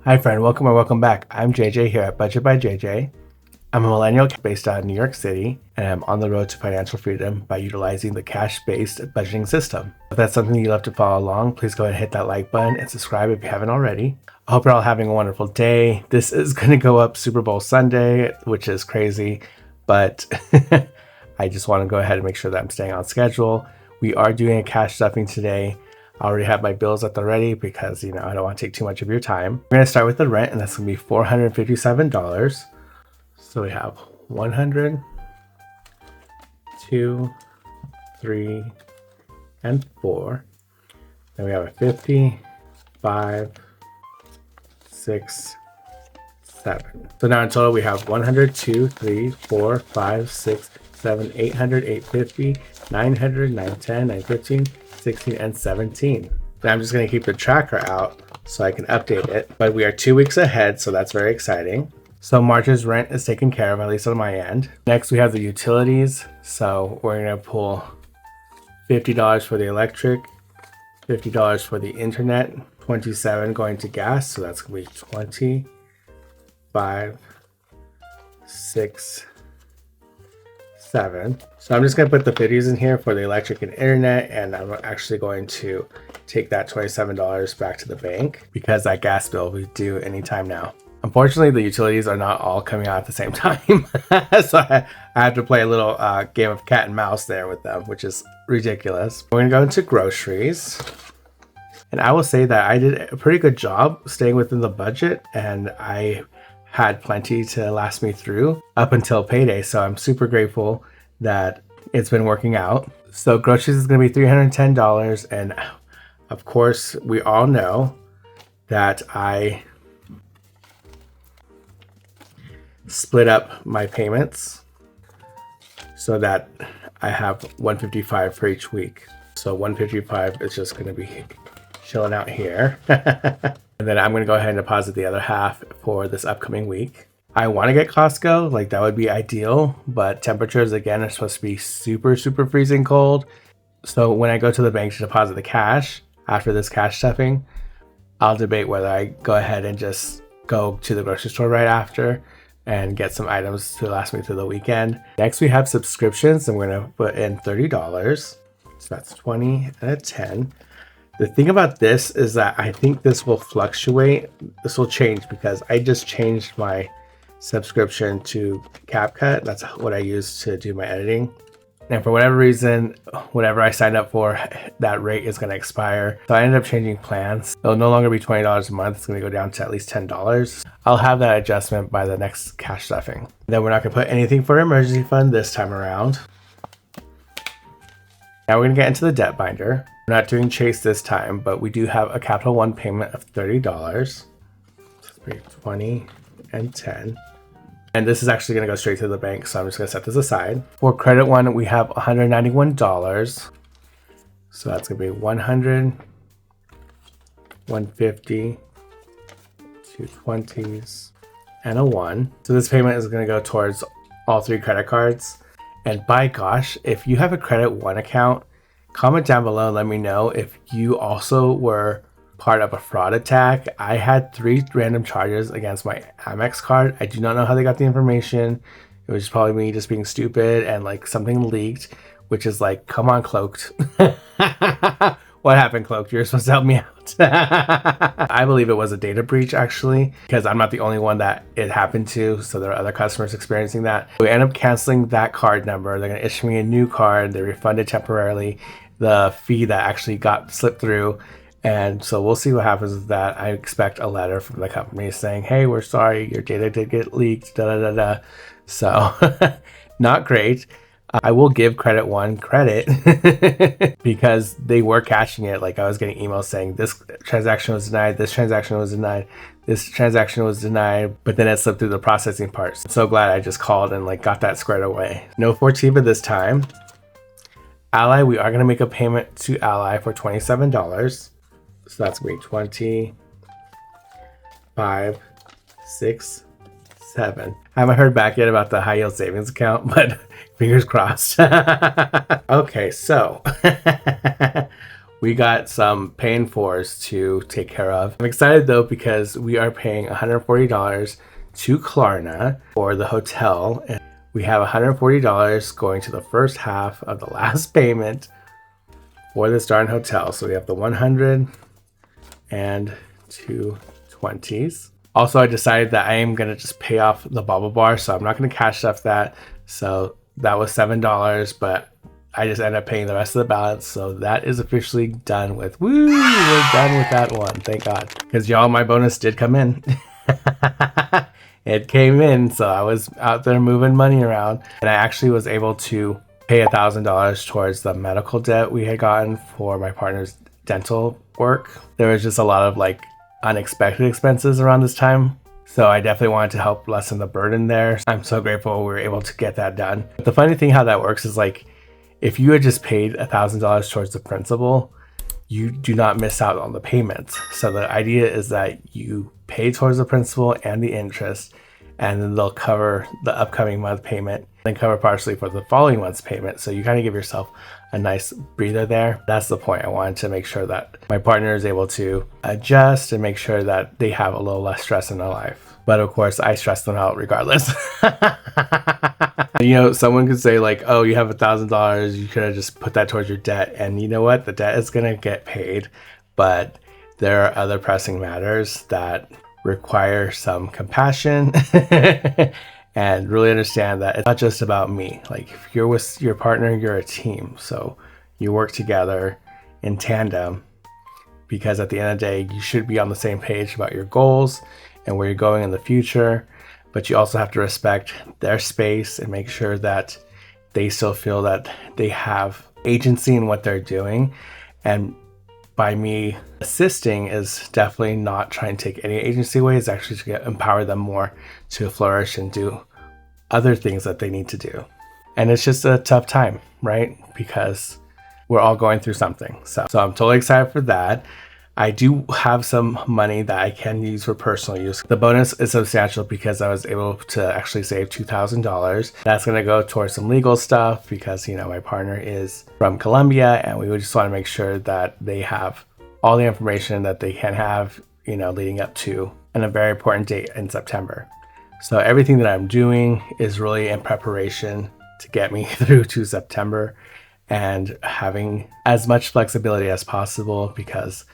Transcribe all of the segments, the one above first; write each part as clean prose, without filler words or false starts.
Hi friend, welcome or welcome back. I'm JJ here at Budget by JJ. I'm a millennial based out of New York City, and I'm on the road to financial freedom by utilizing the cash-based budgeting system. If that's something you'd love to follow along, please go ahead and hit that like button and subscribe if you haven't already. I hope you're all having a wonderful day. This is going to go up Super Bowl Sunday, which is crazy, but I just want to go ahead and make sure that I'm staying on schedule. We are doing a cash stuffing today. I already have my bills at the ready because, I don't want to take too much of your time. We're going to start with the rent, and that's going to be $457. So we have 100, 2, 3, and 4. Then we have a 50, 5, 6, 7. So now in total we have 100, 2, 3, 4, 5, 6, 7, 800, 850, 900, 910, 915, 16, and 17. Then I'm just going to keep the tracker out so I can update it. But we are 2 weeks ahead, so that's very exciting. So March's rent is taken care of, at least on my end. Next we have the utilities. So we're going to pull $50 for the electric, $50 for the internet, $27 going to gas. So that's going to be 20, 5, 6, 7. So I'm just going to put the 50s in here for the electric and internet, and I'm actually going to take that $27 back to the bank because that gas bill will be due anytime now. Unfortunately, the utilities are not all coming out at the same time. So I have to play a little game of cat and mouse there with them, which is ridiculous. We're going to go into groceries. And I will say that I did a pretty good job staying within the budget, and I had plenty to last me through up until payday. So I'm super grateful that it's been working out. So groceries is going to be $310. And of course, we all know that I split up my payments so that I have $155 for each week. So $155 is just going to be chilling out here. And then I'm going to go ahead and deposit the other half for this upcoming week. I want to get Costco, like that would be ideal, but temperatures again are supposed to be super freezing cold. So when I go to the bank to deposit the cash after this cash stuffing, I'll debate whether I go ahead and just go to the grocery store right after and get some items to last me through the weekend. Next we have subscriptions, and we're going to put in $30. So that's 20 and a 10. The thing about this is that I think this will fluctuate. This will change because I just changed my subscription to CapCut. That's what I use to do my editing. And for whatever reason, whatever I signed up for, that rate is going to expire. So I ended up changing plans. It'll no longer be $20 a month. It's going to go down to at least $10. I'll have that adjustment by the next cash stuffing. Then we're not going to put anything for emergency fund this time around. Now we're going to get into the debt binder. We're not doing Chase this time, but we do have a Capital One payment of $30. So 20 and 10. And this is actually going to go straight to the bank, so I'm just going to set this aside. For Credit One, we have $191. So that's going to be 100, 150, 220s, and a 1. So this payment is going to go towards all 3 credit cards. And by gosh, if you have a Credit One account, comment down below and let me know if you also were part of a fraud attack. I had 3 random charges against my Amex card. I do not know how they got the information. It was probably me just being stupid and like something leaked, which is like, come on, Cloaked. What happened, Cloaked? You're supposed to help me out. I believe it was a data breach actually, because I'm not the only one that it happened to. So there are other customers experiencing that. We end up canceling that card number. They're going to issue me a new card. They refunded temporarily the fee that actually got slipped through. And so we'll see what happens with that. I expect a letter from the company saying, hey, we're sorry, your data did get leaked, So not great. I will give Credit One credit because they were catching it. Like I was getting emails saying this transaction was denied, this transaction was denied, this transaction was denied, but then it slipped through the processing part. So glad I just called and like got that squared away. No Fortiva this time. Ally, we are going to make a payment to Ally for $27. So that's going to be 20, 5, 6, 7. I haven't heard back yet about the high yield savings account, but fingers crossed. Okay, so we got some paying fors to take care of. I'm excited though because we are paying $140 to Klarna for the hotel, and we have $140 going to the first half of the last payment for this darn hotel. So we have the 100 and 220s. Also, I decided that I am gonna just pay off the bubble bar, so I'm not gonna cash stuff that. So that was $7, but I just ended up paying the rest of the balance. So that is officially done with. Woo! We're done with that one. Thank God. Because y'all, my bonus did come in. It came in, so I was out there moving money around, and I actually was able to pay $1,000 towards the medical debt we had gotten for my partner's dental work. There was just a lot of like unexpected expenses around this time, so I definitely wanted to help lessen the burden there. I'm so grateful we were able to get that done. But the funny thing how that works is like, if you had just paid $1,000 towards the principal, you do not miss out on the payments. So the idea is that you pay towards the principal and the interest, and then they'll cover the upcoming month payment and cover partially for the following month's payment. So you kind of give yourself a nice breather there. That's the point. I wanted to make sure that my partner is able to adjust and make sure that they have a little less stress in their life. But of course, I stress them out regardless. You know, someone could say like, oh, you have $1,000, you could have just put that towards your debt. And you know what? The debt is going to get paid. But there are other pressing matters that require some compassion and really understand that it's not just about me. Like, if you're with your partner, you're a team. So you work together in tandem, because at the end of the day, you should be on the same page about your goals and where you're going in the future. But you also have to respect their space and make sure that they still feel that they have agency in what they're doing. And by me assisting is definitely not trying to take any agency away. It's actually to empower them more to flourish and do other things that they need to do. And it's just a tough time, right? Because we're all going through something. So I'm totally excited for that. I do have some money that I can use for personal use. The bonus is substantial because I was able to actually save $2,000. That's going to go towards some legal stuff because, you know, my partner is from Colombia, and we would just want to make sure that they have all the information that they can have, you know, leading up to a very important date in September. So everything that I'm doing is really in preparation to get me through to September and having as much flexibility as possible, because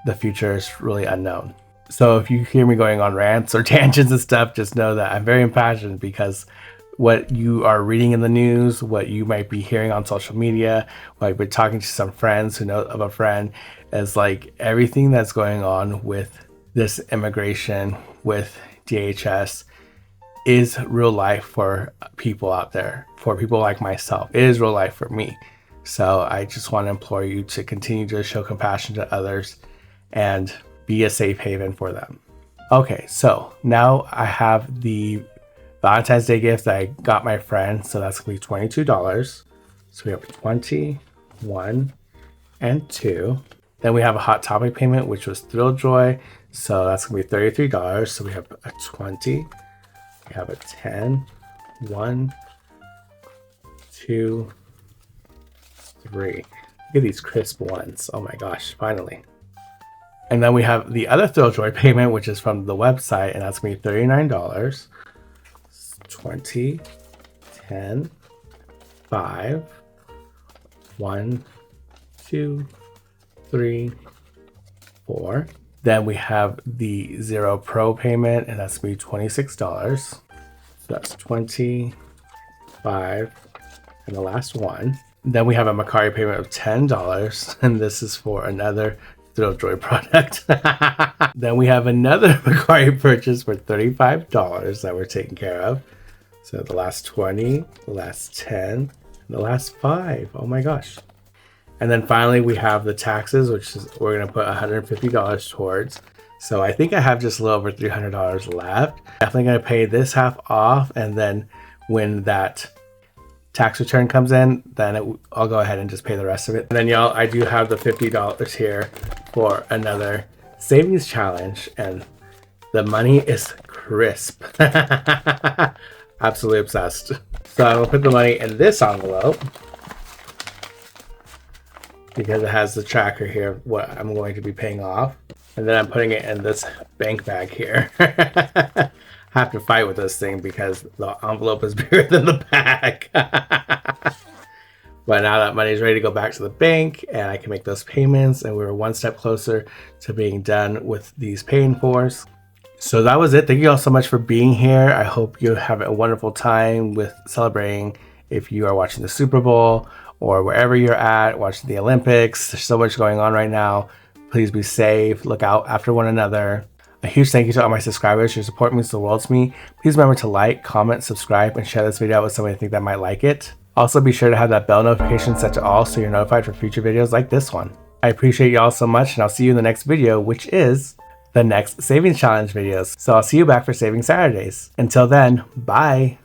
the future is really unknown. So if you hear me going on rants or tangents and stuff, just know that I'm very impassioned, because what you are reading in the news, what you might be hearing on social media, what I've been talking to some friends who know of a friend, is like everything that's going on with this immigration, with DHS, is real life for people out there, for people like myself. It is real life for me. So I just want to implore you to continue to show compassion to others and be a safe haven for them. Okay, so now I have the Valentine's Day gift that I got my friend. So that's gonna be $22. So we have 20, 1, and 2. Then we have a Hot Topic payment, which was Thrill Joy. So that's gonna be $33. So we have a 20, we have a 10, 1, 2, 3. Look at these crisp ones. Oh my gosh, finally. And then we have the other Thrill Joy payment, which is from the website, and that's going to be $39. 20, 10, 5, 1, 2, 3, 4. Then we have the 0 Pro payment, and that's going to be $26. So that's 20, 5, and the last one. Then we have a Mercari payment of $10, and this is for another Thrill Joy product. Then we have another Mercari purchase for $35 that we're taking care of. So the last 20, the last 10, and the last 5. Oh my gosh. And then finally we have the taxes, which is we're going to put $150 towards. So I think I have just a little over $300 left. Definitely going to pay this half off, and then when that tax return comes in, then I'll go ahead and just pay the rest of it. And then y'all, I do have the $50 here for another savings challenge, and the money is crisp. Absolutely obsessed. So I will put the money in this envelope. because it has the tracker here, what I'm going to be paying off. And then I'm putting it in this bank bag here. I have to fight with this thing because the envelope is bigger than the bag. But now that money is ready to go back to the bank and I can make those payments, and we're one step closer to being done with these pay-in-4s. So that was it. Thank you all so much for being here. I hope you have a wonderful time with celebrating if you are watching the Super Bowl or wherever you're at, watching the Olympics. There's so much going on right now. Please be safe. Look out after one another. A huge thank you to all my subscribers. Your support means the world to me. Please remember to like, comment, subscribe, and share this video out with somebody you think that might like it. Also, be sure to have that bell notification set to all so you're notified for future videos like this one. I appreciate you all so much, and I'll see you in the next video, which is the next Savings Challenge videos. So I'll see you back for Saving Saturdays. Until then, bye!